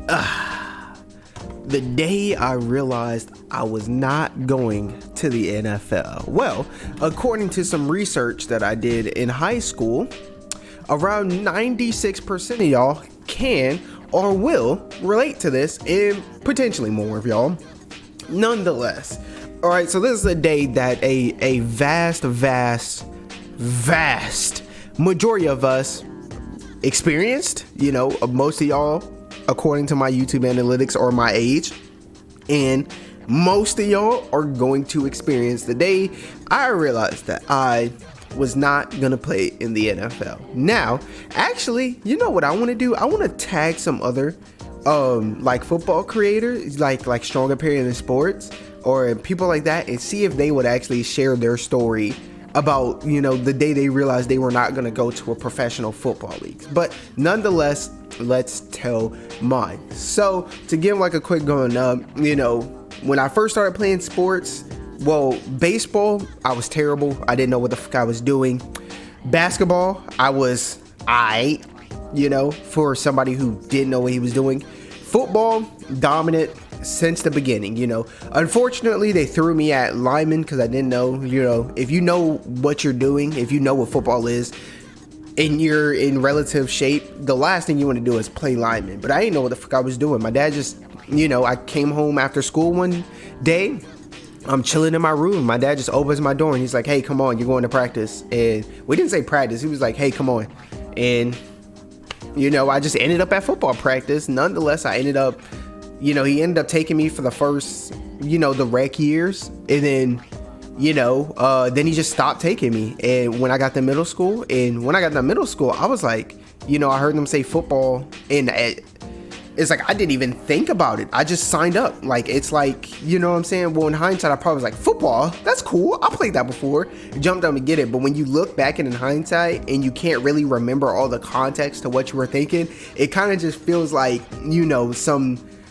The day I realized I was not going to the NFL. Well, according to some research that I did in high school, around 96% of y'all can or will relate to this, and potentially more of y'all. Nonetheless, all right, so this is a day that a vast majority of us experienced. Most of y'all, according to my YouTube analytics, are my age, and most of y'all are going to experience the day I realized that I was not gonna play in the NFL. Now, actually, you know what I want to do? I want to tag some other like football creators, like strong opinion in sports or people like that, and see if they would actually share their story about the day they realized they were not going to go to a professional football league. But nonetheless, let's tell mine. So to give like a quick going up, when I first started playing sports, well, baseball, I was terrible. I didn't know what the fuck I was doing. Basketball, I was for somebody who didn't know what he was doing. Football, dominant since the beginning. Unfortunately, they threw me at lineman because I didn't know. If you know what you're doing, if you know what football is, and you're in relative shape, the last thing you want to do is play lineman. But I didn't know what the fuck I was doing. My dad just, I came home after school one day. I'm chilling in my room. My dad just opens my door and he's like, "Hey, come on, you're going to practice." And we didn't say practice. He was like, "Hey, come on." And I just ended up at football practice. Nonetheless, I ended up, he ended up taking me for the first, the rec years. And then, then he just stopped taking me. And when I got to middle school, I was like, I heard them say football, and it's like I didn't even think about it. I just signed up. Like, it's like, what I'm saying? Well, in hindsight, I probably was like, football? That's cool. I played that before. Jumped up and get it. But when you look back in hindsight and you can't really remember all the context to what you were thinking, it kind of just feels like,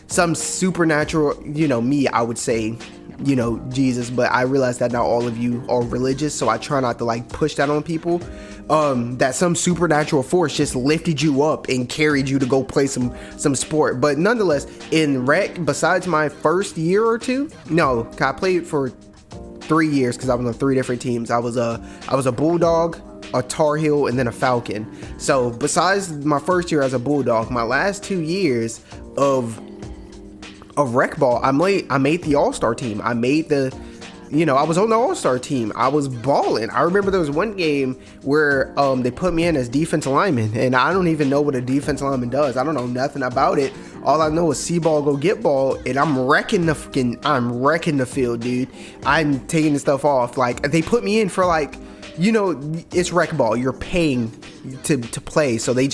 some supernatural, me, I would say, Jesus. But I realize that not all of you are religious, so I try not to like push that on people. That some supernatural force just lifted you up and carried you to go play some sport. But nonetheless, in rec, besides my first year or two, no, I played for 3 years because I was on 3 different teams. I was a Bulldog, a Tar Heel, and then a Falcon. So besides my first year as a Bulldog, my last 2 years of rec ball, I made the All-Star team. I made the I was on the All-Star team. I was balling. I remember there was one game where they put me in as defensive lineman, and I don't even know what a defensive lineman does. I don't know nothing about it. All I know is see ball, go get ball, and I'm wrecking the field, dude. I'm taking the stuff off. Like, they put me in for like, it's rec ball. You're paying to play, so they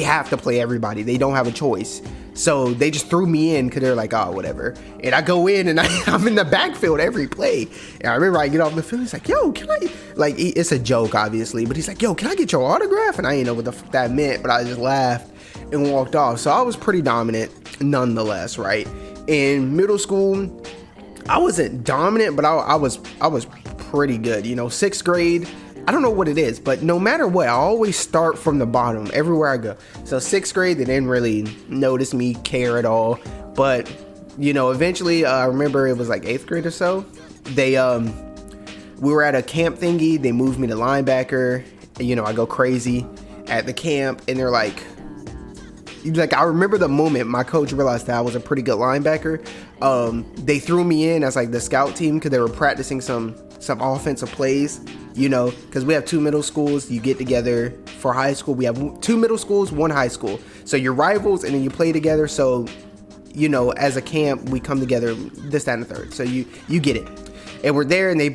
have to play everybody. They don't have a choice. So they just threw me in because they're like, oh, whatever. And I go in and I'm in the backfield every play. And I remember I get off the field. He's like, "Yo, can I?" Like, it's a joke, obviously. But he's like, "Yo, can I get your autograph?" And I didn't know what the fuck that meant. But I just laughed and walked off. So I was pretty dominant nonetheless, right? In middle school, I wasn't dominant, but I was pretty good. 6th grade. I don't know what it is, but no matter what, I always start from the bottom everywhere I go. So 6th grade, they didn't really notice me, care at all. But, eventually, I remember it was like 8th grade or so. We were at a camp thingy. They moved me to linebacker. I go crazy at the camp, and they're like, I remember the moment my coach realized that I was a pretty good linebacker. They threw me in as like the scout team because they were practicing some offensive plays. Because we have 2 middle schools. You get together for high school. We have 2 middle schools, 1 high school. So you're rivals, and then you play together. So, as a camp, we come together, this, that, and the third. So you get it. And we're there, and they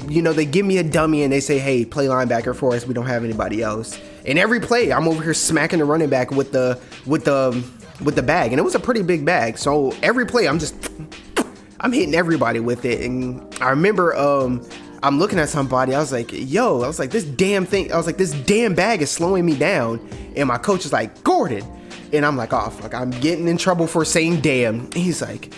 give me a dummy, and they say, "Hey, play linebacker for us. We don't have anybody else." And every play, I'm over here smacking the running back with the bag, and it was a pretty big bag. So every play, I'm hitting everybody with it. And I remember, I'm looking at somebody. I was like, this damn bag is slowing me down. And my coach is like, "Gordon." And I'm like, oh, fuck, I'm getting in trouble for saying damn. And he's like,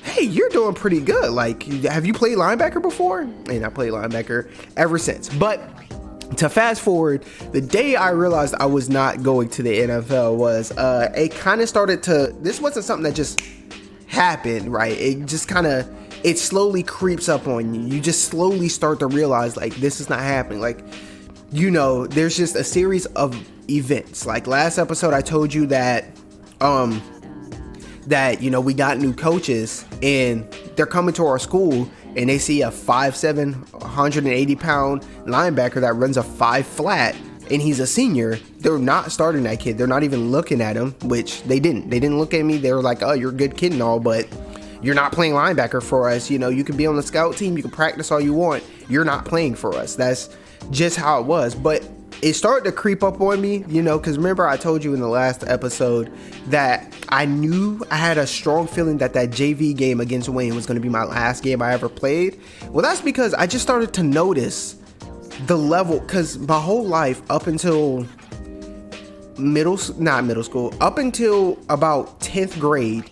"Hey, you're doing pretty good. Like, have you played linebacker before?" And I played linebacker ever since. But To fast forward, the day I realized I was not going to the NFL was it kind of started to, this wasn't something that just happened, right? It just kind of, it slowly creeps up on you. You just slowly start to realize, like, this is not happening. Like, you know, there's just a series of events. Like last episode, I told you that you know, we got new coaches and they're coming to our school and they see a 5'7", 180-pound linebacker that runs a 5 flat and he's a senior. They're not starting that kid. They're not even looking at him, which they didn't. They didn't look at me. They were like, oh, you're a good kid and all, but you're not playing linebacker for us. You know, you can be on the scout team. You can practice all you want. You're not playing for us. That's just how it was. But it started to creep up on me, you know, because remember I told you in the last episode that I knew, I had a strong feeling that JV game against Wayne was going to be my last game I ever played. Well, that's because I just started to notice the level, because my whole life up until up until about 10th grade,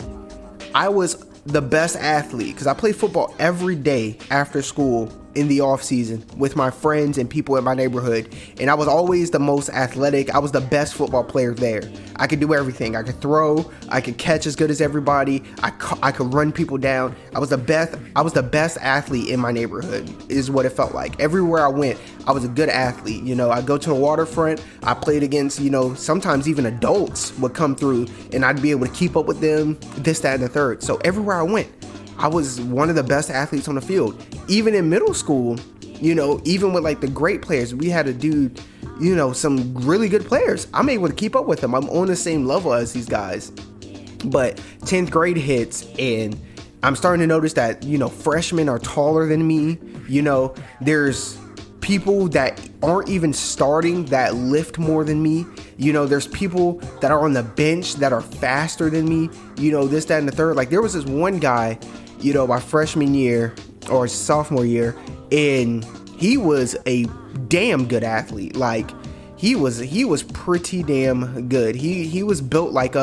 I was the best athlete because I played football every day after school in the off season with my friends and people in my neighborhood, and I was always the most athletic. I was the best football player there. I could do everything. I could throw, I could catch as good as everybody, I could run people down. I was the best athlete in my neighborhood is what it felt like. Everywhere I went, I was a good athlete. You know, I'd go to the waterfront, I played against, you know, sometimes even adults would come through and I'd be able to keep up with them, this, that, and the third. So everywhere I went, I was one of the best athletes on the field. Even in middle school, you know, even with like the great players, we had a dude, you know, some really good players. I'm able to keep up with them. I'm on the same level as these guys. But 10th grade hits and I'm starting to notice that, you know, freshmen are taller than me. You know, there's people that aren't even starting that lift more than me. You know, there's people that are on the bench that are faster than me. You know, this, that, and the third. Like there was this one guy, you know, my freshman year or sophomore year, and he was a damn good athlete. Like he was pretty damn good. He was built like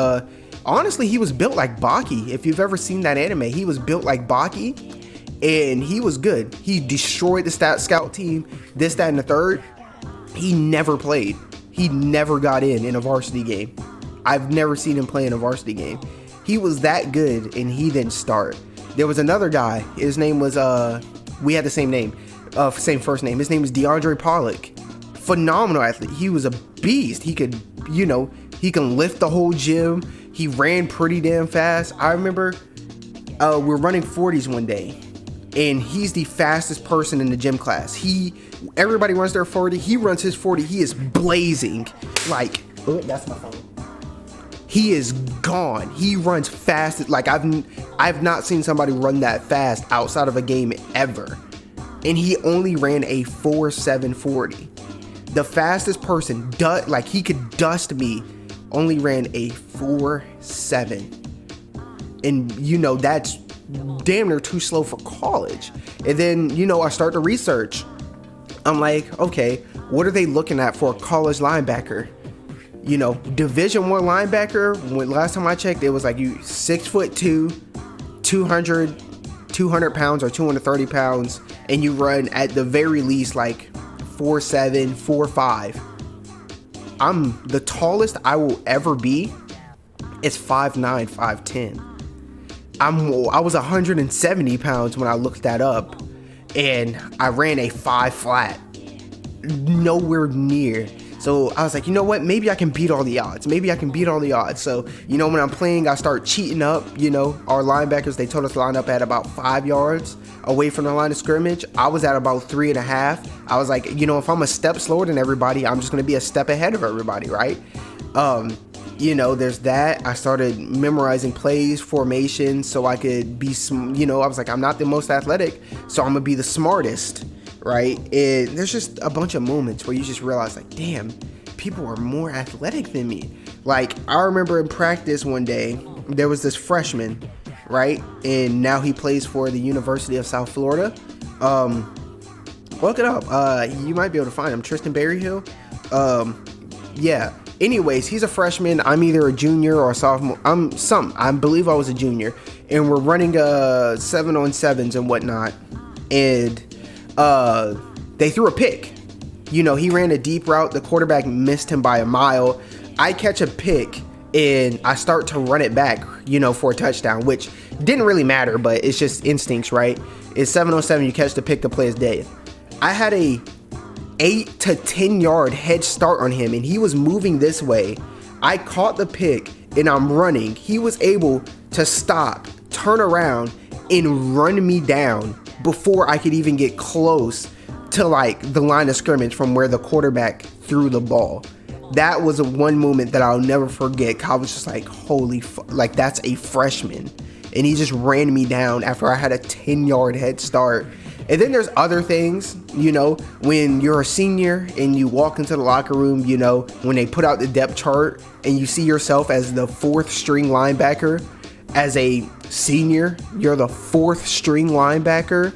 honestly, he was built like Baki. If you've ever seen that anime, he was built like Baki, and he was good. He destroyed the scout team, this, that, and the third. He never played. He never got in a varsity game. I've never seen him play in a varsity game. He was that good, and he didn't start. There was another guy. His name was, we had the same name, same first name. His name was DeAndre Pollock. Phenomenal athlete. He was a beast. He could, you know, he can lift the whole gym. He ran pretty damn fast. I remember we're running 40s one day, and he's the fastest person in the gym class. Everybody runs their 40. He runs his 40. He is blazing. Like, oh, that's my phone. He is gone. He runs fast. Like I've not seen somebody run that fast outside of a game ever. And he only ran a 4.740. The fastest person, like he could dust me, only ran a 4.7. And you know, that's damn near too slow for college. And then, you know, I start to research. I'm like, okay, what are they looking at for a college linebacker? You know, Division I linebacker, last time I checked, it was like you 6'2", 200 pounds or 230 pounds, and you run at the very least like 4'7", 4'5". I'm the tallest I will ever be is 5'9", 5'10". I was 170 pounds when I looked that up, and I ran a 5 flat, nowhere near. So I was like, you know what? Maybe I can beat all the odds. So, you know, when I'm playing, I start cheating up. You know, our linebackers, they told us to line up at about 5 yards away from the line of scrimmage. I was at about 3.5. I was like, you know, if I'm a step slower than everybody, I'm just going to be a step ahead of everybody, right? You know, there's that. I started memorizing plays, formations, so I could be, you know, I was like, I'm not the most athletic, so I'm going to be the smartest. Right? And there's just a bunch of moments where you just realize, like, damn, people are more athletic than me. Like, I remember in practice one day, there was this freshman, right? And now he plays for the University of South Florida. Look it up. You might be able to find him. Tristan Berryhill. Yeah. Anyways, he's a freshman. I'm either a junior or a sophomore. I believe I was a junior. And we're running 7-on-7s and whatnot. And they threw a pick, He ran a deep route. The quarterback missed him by a mile. I catch a pick and I start to run it back, for a touchdown, which didn't really matter, but it's just instincts, right? It's 7-on-7. You catch the pick, the play is dead. I had a 8 to 10 yard head start on him, and he was moving this way. I caught the pick and I'm running. He was able to stop, turn around, and run me down before I could even get close to like the line of scrimmage from where the quarterback threw the ball. That was one moment that I'll never forget. I was just like, holy like that's a freshman. And he just ran me down after I had a 10-yard head start. And then there's other things, when you're a senior and you walk into the locker room, when they put out the depth chart and you see yourself as the 4th string linebacker. As a senior, you're the 4th string linebacker.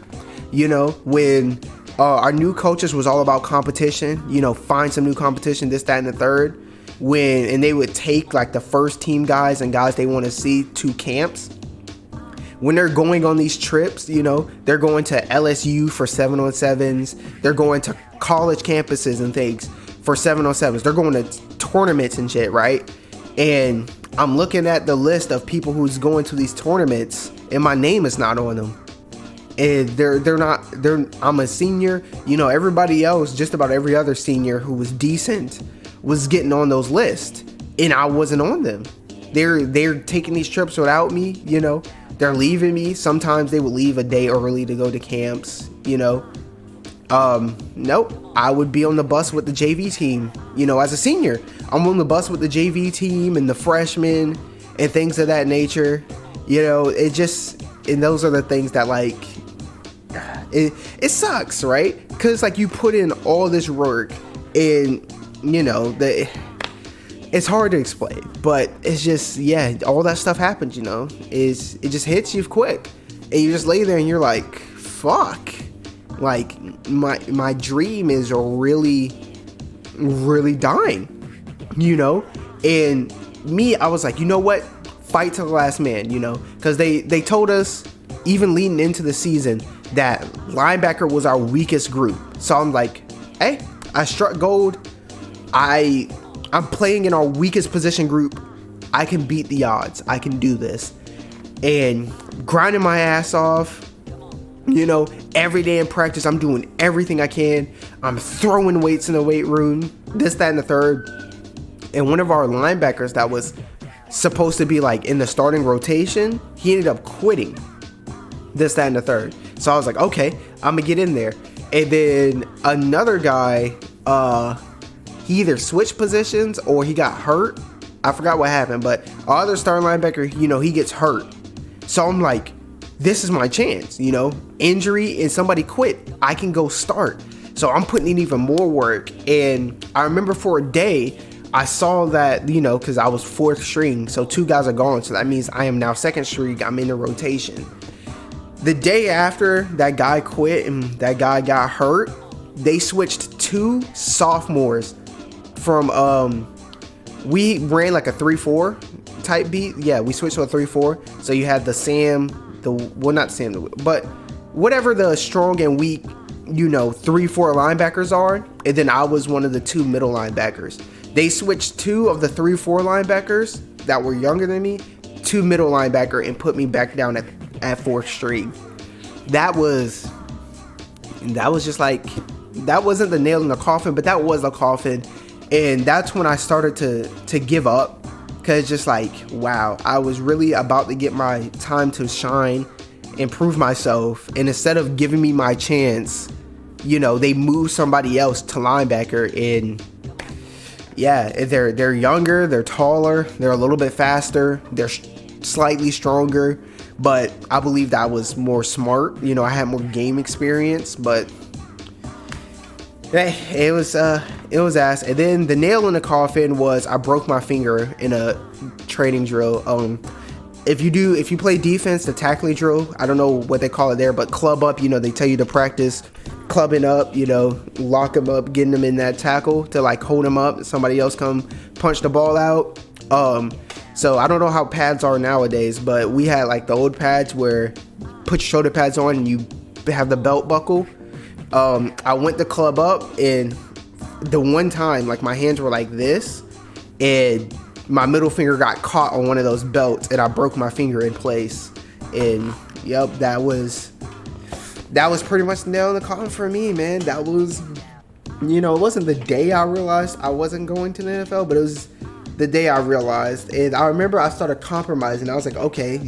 When our new coaches was all about competition, find some new competition, this, that, and the third. And they would take like the first team guys and guys they want to see to camps. When they're going on these trips, they're going to LSU for 7-on-7s. They're going to college campuses and things for 7-on-7s. They're going to tournaments and shit, right? And I'm looking at the list of people who's going to these tournaments and my name is not on them. And I'm a senior, everybody else, just about every other senior who was decent was getting on those lists and I wasn't on them. They're taking these trips without me, they're leaving me. Sometimes they would leave a day early to go to camps, Nope. I would be on the bus with the JV team, as a senior. I'm on the bus with the JV team and the freshmen and things of that nature. And those are the things that like, it sucks, right? Because like you put in all this work and, it's hard to explain, but it's just, all that stuff happens, it just hits you quick and you just lay there and you're like, fuck, like my dream is really, really dying, and me, I was like, you know what, fight to the last man, because they told us even leading into the season that linebacker was our weakest group. So I'm like, hey, I struck gold. I'm playing in our weakest position group. I can beat the odds. I can do this. And grinding my ass off, every day in practice, I'm doing everything I can. I'm throwing weights in the weight room, this, that, and the third. And one of our linebackers that was supposed to be like in the starting rotation, he ended up quitting, this, that, and the third. So I was like, okay, I'm gonna get in there. And then another guy, he either switched positions or he got hurt. I forgot what happened, but our other starting linebacker, he gets hurt. So I'm like, this is my chance, injury and somebody quit. I can go start. So I'm putting in even more work. And I remember for a day, I saw that, because I was 4th string. So 2 guys are gone. So that means I am now 2nd string. I'm in the rotation. The day after that guy quit and that guy got hurt, they switched 2 sophomores from, we ran like a 3-4 type beat. Yeah, we switched to a 3-4. So you had not Sam, but whatever the strong and weak, 3-4 linebackers are. And then I was one of the 2 middle linebackers. They switched 2 of the 3-4 linebackers that were younger than me to middle linebacker and put me back down at 4th string. That was just like, that wasn't the nail in the coffin, but that was the coffin. And that's when I started to give up, because just like, wow, I was really about to get my time to shine and prove myself, and instead of giving me my chance, they moved somebody else to linebacker. And they're younger, they're taller, they're a little bit faster, they're slightly stronger, but I believe that was more smart. I had more game experience, but it was ass. And then the nail in the coffin was I broke my finger in a training drill. If you play defense, the tackling drill, I don't know what they call it there, but club up, they tell you to practice clubbing up, lock them up, getting them in that tackle to like hold them up, somebody else come punch the ball out. So I don't know how pads are nowadays, but we had like the old pads where put your shoulder pads on and you have the belt buckle. I went to club up and the one time, like, my hands were like this, and my middle finger got caught on one of those belts, and I broke my finger in place. And yep, that was pretty much the nail in the coffin for me, man. That was, it wasn't the day I realized I wasn't going to the NFL, but it was the day I realized. And I remember I started compromising. I was like, okay,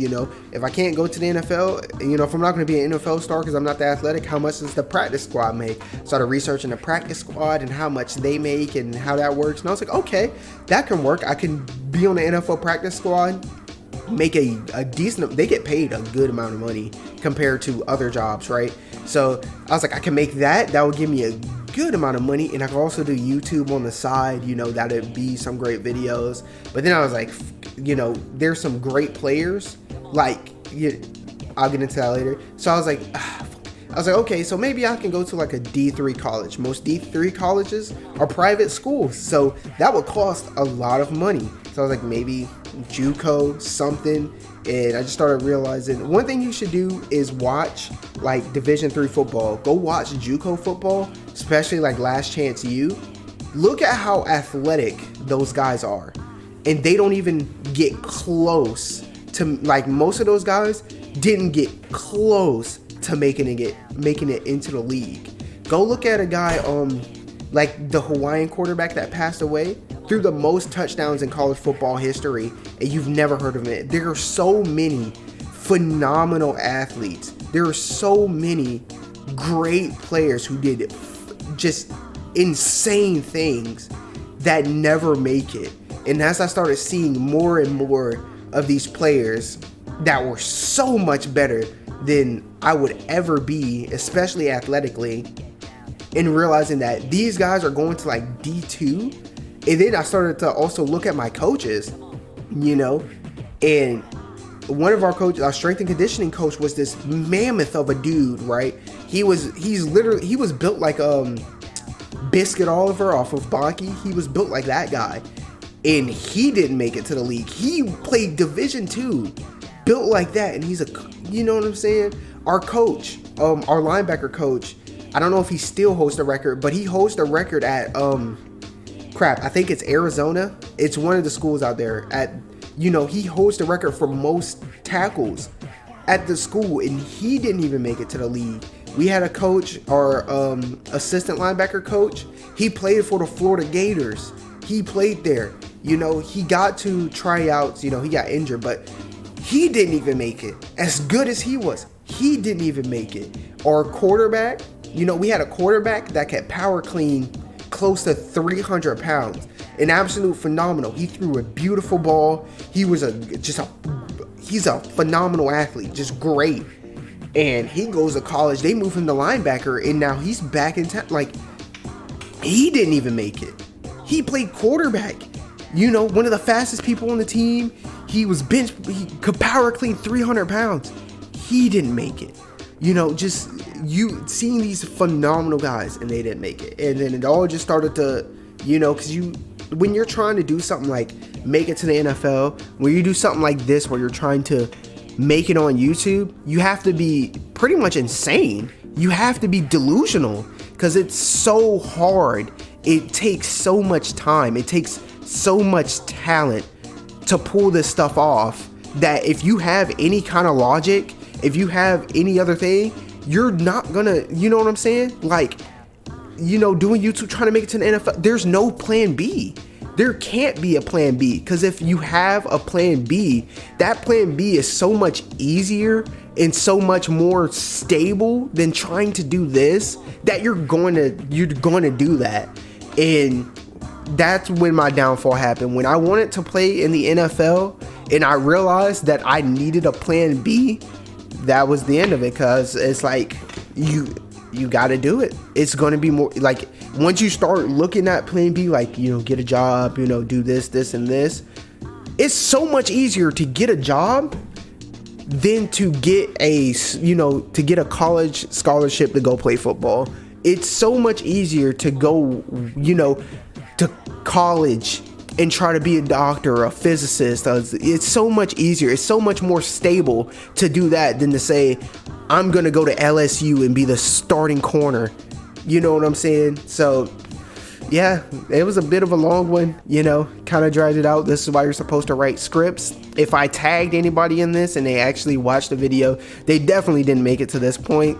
if I can't go to the NFL, if I'm not going to be an NFL star because I'm not that athletic, how much does the practice squad make? Started researching the practice squad and how much they make and how that works. And I was like, okay, that can work. I can be on the NFL practice squad, make a decent, they get paid a good amount of money compared to other jobs, right? So I was like, I can make that would give me a good amount of money, and I could also do YouTube on the side, that'd be some great videos. But then I was like, there's some great players, like, I'll get into that later. So I was like, okay, so maybe I can go to like a D3 college. Most D3 colleges are private schools, so that would cost a lot of money. So I was like, maybe JUCO, something. And I just started realizing one thing you should do is watch like Division III football. Go watch JUCO football, especially like Last Chance U. Look at how athletic those guys are. And they don't even get close to, like, most of those guys didn't get close to making it into the league. Go look at a guy, like the Hawaiian quarterback that passed away, threw the most touchdowns in college football history, and you've never heard of it. There are so many phenomenal athletes. There are so many great players who did just insane things that never make it. And as I started seeing more and more of these players that were so much better than I would ever be, especially athletically, and realizing that these guys are going to like D2. And then I started to also look at my coaches, and one of our coaches, our strength and conditioning coach, was this mammoth of a dude, right? He was built like Biscuit Oliver off of Bonky. He was built like that guy, and he didn't make it to the league. He played Division II, built like that, and he's you know what I'm saying? Our coach, our linebacker coach, I don't know if he still holds the record, but he holds the record at I think it's Arizona. It's one of the schools out there he holds the record for most tackles at the school, and he didn't even make it to the league. We had a coach, our assistant linebacker coach, he played for the Florida Gators. He played there. He got to tryouts, he got injured, but he didn't even make it. As good as he was, he didn't even make it. Our quarterback, we had a quarterback that could power clean close to 300 pounds. An absolute phenomenal. He threw a beautiful ball. He's a phenomenal athlete, just great. And he goes to college. They move him to linebacker, and now he's back in town. Like, he didn't even make it. He played quarterback. One of the fastest people on the team. He was he could power clean 300 pounds. He didn't make it. Just seeing these phenomenal guys, and they didn't make it. And then it all just started to, because when you're trying to do something like make it to the NFL, when you do something like this, where you're trying to make it on YouTube, you have to be pretty much insane. You have to be delusional, because it's so hard. It takes so much time. It takes so much talent to pull this stuff off, that if you have any kind of logic, if you have any other thing, you're not gonna, you know what I'm saying? Like, doing YouTube, trying to make it to the NFL, there's no plan B. There can't be a plan B, because if you have a plan B, that plan B is so much easier and so much more stable than trying to do this, that you're going to do that. And that's when my downfall happened. When I wanted to play in the NFL and I realized that I needed a plan B, that was the end of it, because it's like, you got to do it. It's going to be more like, once you start looking at plan B, like, get a job, do this, and this, it's so much easier to get a job than to get a college scholarship to go play football. It's so much easier to go, to college and try to be a doctor or a physicist. It's so much easier. It's so much more stable to do that than to say, I'm going to go to LSU and be the starting corner. You know what I'm saying? So yeah, it was a bit of a long one, you know, kind of dragged it out. This is why you're supposed to write scripts. If I tagged anybody in this and they actually watched the video, they definitely didn't make it to this point.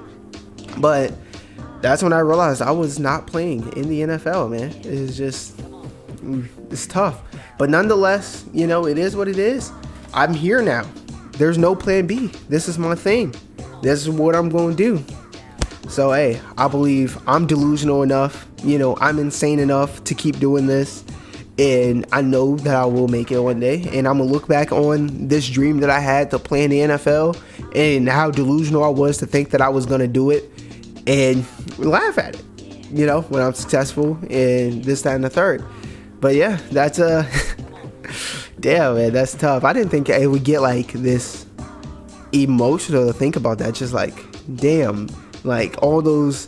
But that's when I realized I was not playing in the NFL, man. It's just, it's tough. But nonetheless, you know, it is what it is. I'm here now. There's no plan B. This is my thing. This is what I'm going to do. So, hey, I believe I'm delusional enough. You know, I'm insane enough to keep doing this. And I know that I will make it one day. And I'm going to look back on this dream that I had to play in the NFL and how delusional I was to think that I was going to do it and laugh at it, you know, when I'm successful and this, that, and the third. But yeah, that's damn, man, that's tough. I didn't think it would get like this emotional to think about that. Just like, damn, like all those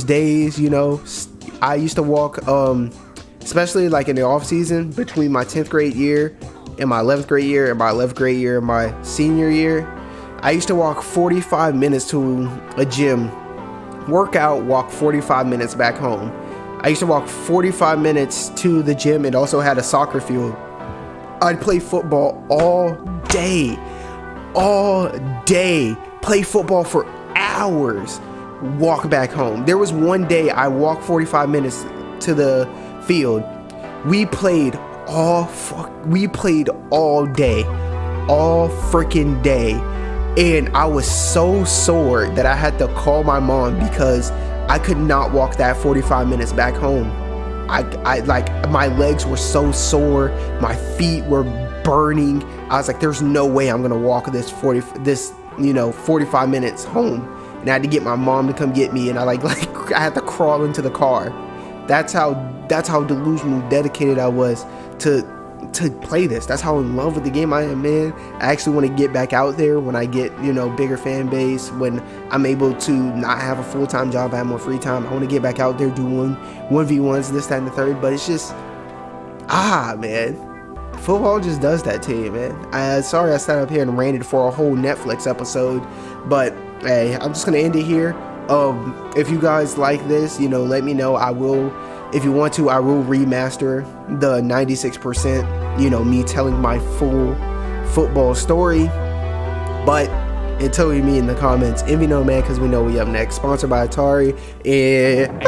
days, you know, I used to walk, especially like in the off season between my 10th grade year and my 11th grade year and my 11th grade year and my senior year. I used to walk 45 minutes to a gym, workout, walk 45 minutes back home. I used to walk 45 minutes to the gym. It also had a soccer field. I'd play football all day, play football for hours, walk back home. There was one day I walked 45 minutes to the field. We played all day, all freaking day. And I was so sore that I had to call my mom because I could not walk that 45 minutes back home. I like, my legs were so sore, my feet were burning. I was like, there's no way I'm gonna walk this 45 minutes home. And I had to get my mom to come get me, and I I had to crawl into the car. That's how delusional, dedicated I was to play this. That's how in love with the game I am, man. I actually want to get back out there when I get, you know, bigger fan base, when I'm able to not have a full-time job, I have more free time. I want to get back out there, do 1v1s, this, that, and the third. But it's just, man, football just does that to you, man. Sorry I sat up here and ranted for a whole Netflix episode, but hey, I'm just gonna end it here. If you guys like this, you know, let me know. I will, if you want to, I will remaster the 96%, you know, me telling my full football story. But until we meet in the comments, envy no man, because we know we up next. Sponsored by Atari. And